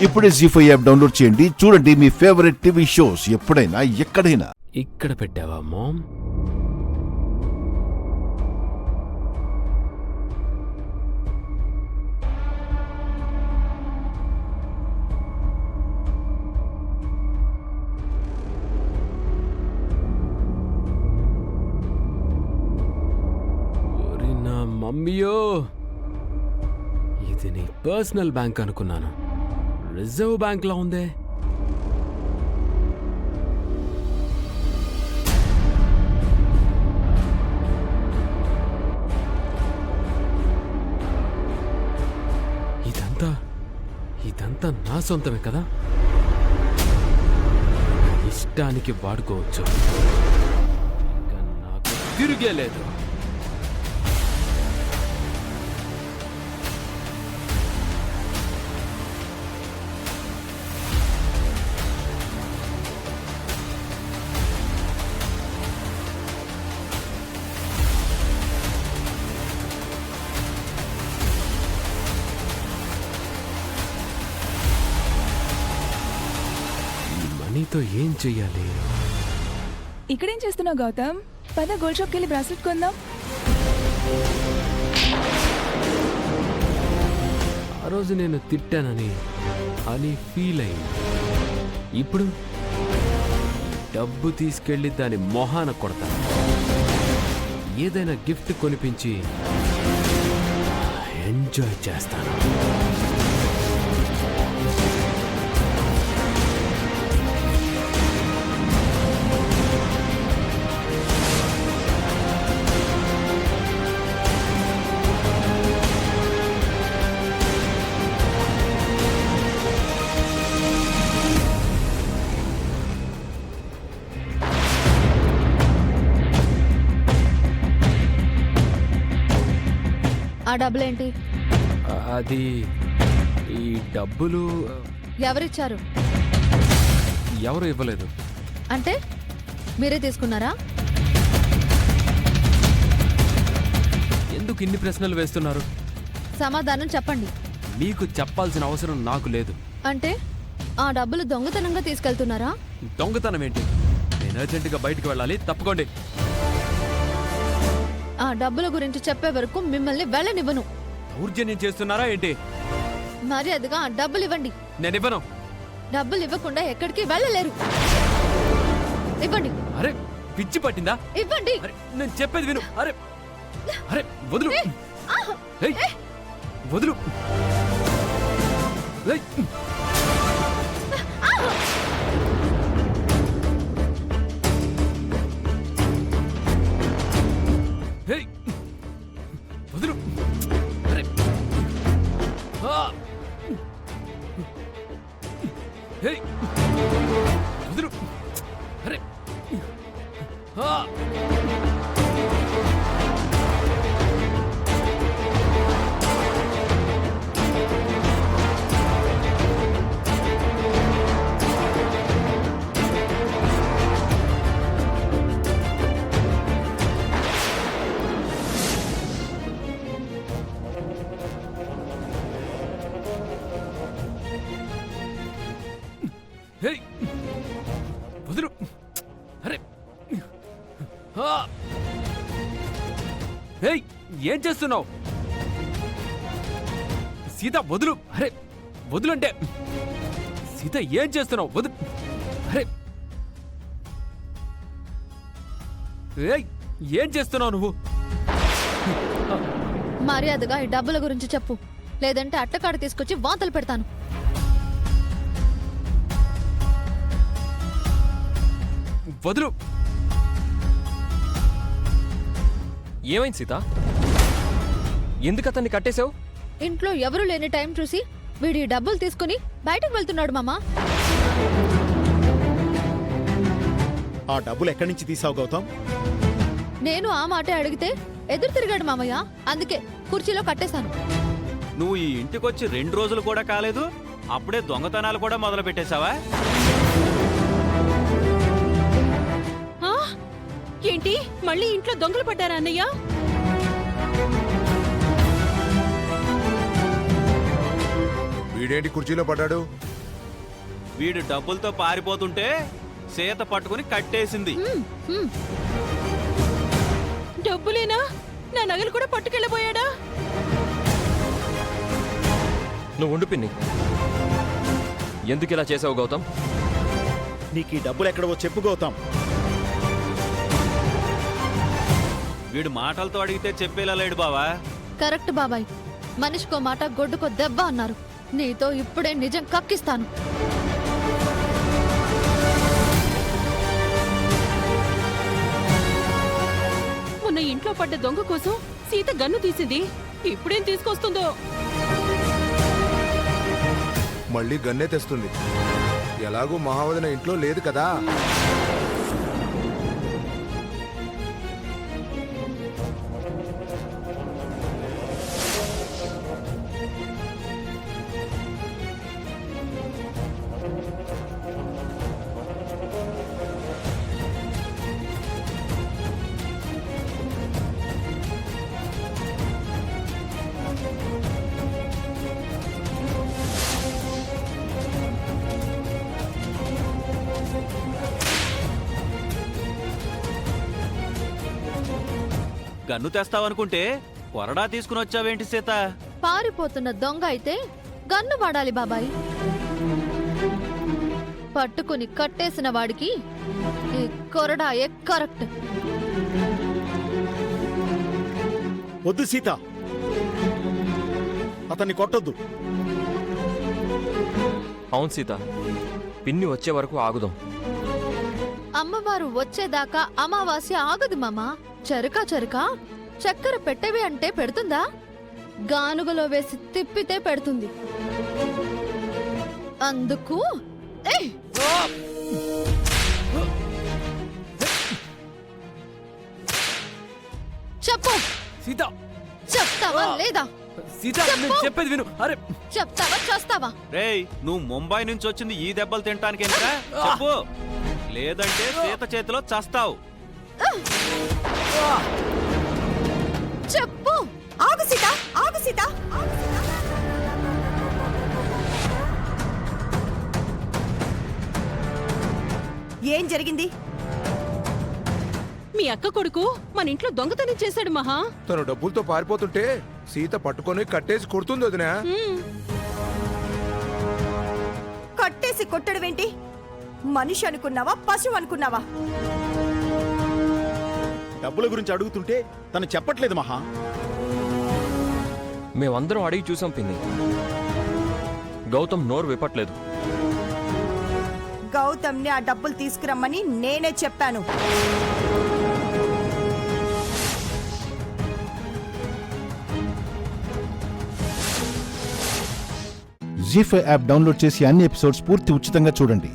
ఇప్పుడే జీ5 app download చేయండి. చూడండి మీ ఫేవరెట్ టీవీ షోస్ ఎప్పుడైనా ఎక్కడైనా. ఇక్కడ పెట్టావా మామ్? నా మమ్మీయో, ఇది నీ పర్సనల్ బ్యాంక్ అనుకున్నాను. రిజర్వ్ బ్యాంక్ లా ఉందే. ఇదంతా నా సొంతమే కదా, ఇష్టానికి వాడుకోవచ్చు. నాకు తిరిగే లేదు. నీతో ఏం చెయ్యాలి? ఇక్కడేం చేస్తున్నావు గౌతమ్? పద గోల్డ్ షాప్కి వెళ్ళి బ్రాస్లెట్ కొందాం. ఆ రోజు నేను తిట్టానని ఫీల్ అయింది. ఇప్పుడు డబ్బు తీసుకెళ్లి దాని మొహాన కొడతాను. ఏదైనా గిఫ్ట్ కొనిపించి ఎంజాయ్ చేస్తాను. ఆ డబ్బులేంటి? అది ఈ డబ్బులు ఎవరిచ్చారు? ఎవరు ఇవ్వలేదు. అంటే మీరే తీసుకున్నారా? ఎందుకు ఇన్ని ప్రశ్నలు వేస్తున్నారు? సమాధానం చెప్పండి. మీకు చెప్పాల్సిన అవసరం నాకు లేదు. అంటే ఆ డబ్బులు దొంగతనంగా తీసుకెళ్తున్నారా? దొంగతనం ఏంటి? నేను అర్జెంటుగా బయటికి వెళ్ళాలి, తప్పుకోండి. ఆ డబ్బుల గురించి చెప్పే వరకు మిమ్మల్ని వెళ్ళనివ్వను. దౌర్జన్యం చేస్తున్నారా ఏంటి? మర్యాదగా ఆ డబ్బులు ఇవ్వండి. నేను ఇవ్వను. డబ్బులు ఇవ్వకుండా ఎక్కడికి వెళ్ళలేరు. ఇవ్వండి. అరే పిచ్చి పట్టిందా? ఇవ్వండి. నేను చెప్పేది విను. అరే అరే వదులు. వదులు. వదులు. అరే వదులు. అరే వదులు. అరే ఏం చేస్తున్నావు? సీత వదులు. అరే వదులు అంటే సీత ఏం చేస్తున్నావు? వదులు. అరే ఏం చేస్తున్నావు నువ్వు? మర్యాదగా ఈ డబ్బుల గురించి చెప్పు, లేదంటే అట్టకాడ తీసుకొచ్చి వాంతలు పెడతాను. వదులు. ఏమైంది సీత? ఎందుకు అతన్ని కట్టేశావు? ఇంట్లో ఎవరు లేని టైం చూసి వీడి డబ్బులు తీసుకుని బయటకు వెళ్తున్నాడు మామా. ఆ డబ్బులు ఎక్కడి నుంచి తీసావు గౌతమ్? నేను ఆ మాటే అడిగితే ఎదురు తిరిగాడు మామయ్య. అందుకే కుర్చీలో కట్టేశాను. నువ్వు ఈ ఇంటికొచ్చి 2 రోజులు కూడా కాలేదు, అప్పుడే దొంగతనాలు కూడా మొదలు పెట్టేశావా? ఏంటి మళ్ళీ ఇంట్లో దొంగలు పడ్డారా అన్నయ్య? వీడేంటి కుర్చీలో పడ్డాడు? వీడు డబ్బులతో పారిపోతుంటే సీత పట్టుకుని కట్టేసింది. డబ్బులేనా? నా నగలు కూడా పట్టుకెళ్ళబోయాడా? నువ్వు ఉండు పిన్ని. ఎందుకు ఇలా చేసావు గౌతమ్? నీకు ఈ డబ్బులు ఎక్కడవో చెప్పు గౌతమ్. వీడు మాటలతో అడిగితే చెప్పేలా లేడు బావా. కరెక్ట్ బాబాయ్, మనిషికో మాట గొడ్డుకో దెబ్బ అన్నారు. నీతో ఇప్పుడే నిజం కక్కిస్తాను. మొన్న ఇంట్లో పడ్డ దొంగ కోసం సీత గన్ను తీసింది. ఇప్పుడేం తీసుకొస్తుందో. మళ్ళీ గన్నే తెస్తుంది. ఎలాగూ మహావదన ఇంట్లో లేదు కదా. గన్ను తెస్తావనుకుంటే కొరడా తీసుకుని వచ్చావేంటి సీత? పారిపోతున్న దొంగ అయితే గన్ను వాడాలి బాబాయ్. పట్టుకుని కట్టేసిన వాడికి ఈ కొరడాయే కరెక్ట్. వద్దు సీత, అతన్ని కొట్టొద్దు. అవును సీత, పిన్ని వచ్చే వరకు ఆగుదాం. అమ్మవారు వచ్చేదాకా అమావాస్య ఆగదు మామా. చెరక చక్కెర పెట్టేవి అంటే పెడుతుందా? గానుగలో వేసి తిప్పితే పెడుతుంది. అందుకు ఏయ్! చెప్పు. సీత చెప్తావా లేదా? సీత నేను చెప్పేది విను. అరే చెప్తావా చేస్తావా? రేయ్, నువ్వు ముంబై నుంచి వచ్చింది ఈ దెబ్బలు తినటానికేనా? చెప్పు, లేదంటే సీత చేతిలో చస్తావు. చెప్పు. ఆగు సీత, ఆగు సీత. ఏం జరిగింది? మీ అక్క కొడుకు మన ఇంట్లో దొంగతనం చేశాడు మహా. తను డబ్బులతో పారిపోతుంటే సీత పట్టుకొని కట్టేసి కొడుతుంది వదినా. కట్టేసి కొట్టడమేంటి? మనిషి అనుకున్నావా, పశువు అనుకున్నావా? డబ్బుల గురించి అడుగుతుంటే తను చెప్పట్లేదు మహా. మేమందరం అడిగి చూసాం పిన్ని. గౌతమ్ నోరు విప్పట్లేదు. గౌతమ్ని ఆ డబ్బులు తీసుకురమ్మని నేనే చెప్పాను. జీ5 యాప్ డౌన్లోడ్ చేసి అన్ని ఎపిసోడ్స్ పూర్తి ఉచితంగా చూడండి.